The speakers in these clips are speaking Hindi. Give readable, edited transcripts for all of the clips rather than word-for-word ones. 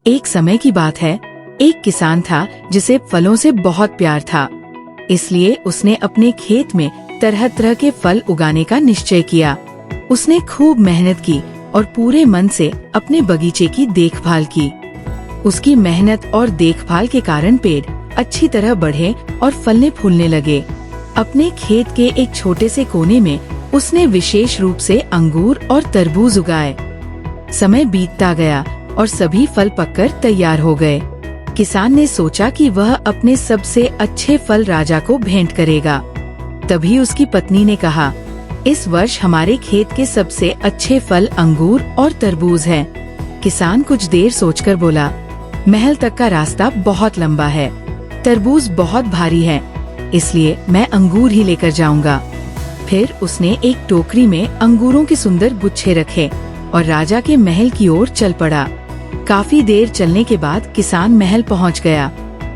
एक समय की बात है, एक किसान था जिसे फलों से बहुत प्यार था। इसलिए उसने अपने खेत में तरह तरह के फल उगाने का निश्चय किया। उसने खूब मेहनत की और पूरे मन से अपने बगीचे की देखभाल की। उसकी मेहनत और देखभाल के कारण पेड़ अच्छी तरह बढ़े और फलने फूलने लगे। अपने खेत के एक छोटे से कोने में उसने विशेष रूप से अंगूर और तरबूज उगाए। समय बीतता गया और सभी फल पककर तैयार हो गए। किसान ने सोचा कि वह अपने सबसे अच्छे फल राजा को भेंट करेगा। तभी उसकी पत्नी ने कहा, इस वर्ष हमारे खेत के सबसे अच्छे फल अंगूर और तरबूज हैं। किसान कुछ देर सोचकर बोला, महल तक का रास्ता बहुत लंबा है, तरबूज बहुत भारी है, इसलिए मैं अंगूर ही लेकर जाऊंगा। फिर उसने एक टोकरी में अंगूरों के सुंदर गुच्छे रखे और राजा के महल की ओर चल पड़ा। काफी देर चलने के बाद किसान महल पहुंच गया।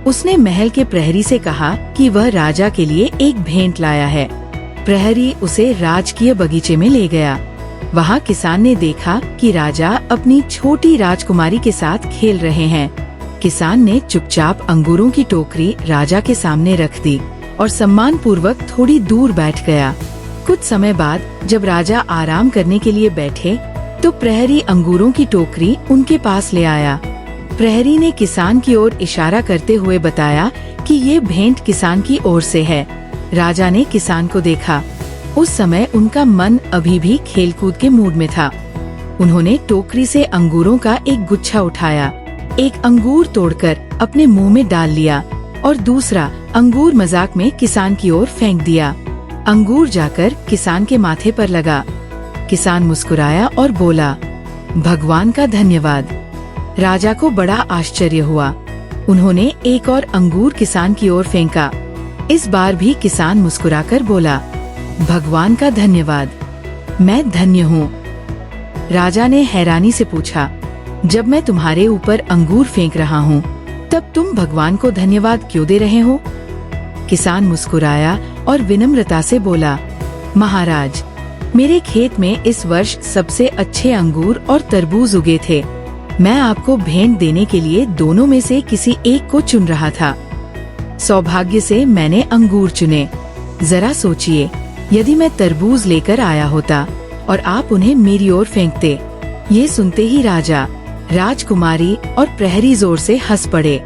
उसने महल के प्रहरी से कहा कि वह राजा के लिए एक भेंट लाया है। प्रहरी उसे राजकीय बगीचे में ले गया। वहां किसान ने देखा कि राजा अपनी छोटी राजकुमारी के साथ खेल रहे हैं। किसान ने चुपचाप अंगूरों की टोकरी राजा के सामने रख दी और सम्मान पूर्वक थोड़ी दूर बैठ गया। कुछ समय बाद जब राजा आराम करने के लिए बैठे तो प्रहरी अंगूरों की टोकरी उनके पास ले आया। प्रहरी ने किसान की ओर इशारा करते हुए बताया कि ये भेंट किसान की ओर से है। राजा ने किसान को देखा। उस समय उनका मन अभी भी खेलकूद के मूड में था। उन्होंने टोकरी से अंगूरों का एक गुच्छा उठाया, एक अंगूर तोड़कर अपने मुंह में डाल लिया और दूसरा अंगूर मजाक में किसान की ओर फेंक दिया। अंगूर जाकर किसान के माथे पर लगा। किसान मुस्कुराया और बोला, भगवान का धन्यवाद। राजा को बड़ा आश्चर्य हुआ। उन्होंने एक और अंगूर किसान की ओर फेंका। इस बार भी किसान मुस्कुराकर बोला, भगवान का धन्यवाद, मैं धन्य हूँ। राजा ने हैरानी से पूछा, जब मैं तुम्हारे ऊपर अंगूर फेंक रहा हूँ, तब तुम भगवान को धन्यवाद क्यों दे रहे हो? किसान मुस्कुराया और विनम्रता से बोला, महाराज, मेरे खेत में इस वर्ष सबसे अच्छे अंगूर और तरबूज उगे थे। मैं आपको भेंट देने के लिए दोनों में से किसी एक को चुन रहा था। सौभाग्य से मैंने अंगूर चुने। जरा सोचिए, यदि मैं तरबूज लेकर आया होता और आप उन्हें मेरी ओर फेंकते। ये सुनते ही राजा, राजकुमारी और प्रहरी जोर से हंस पड़े।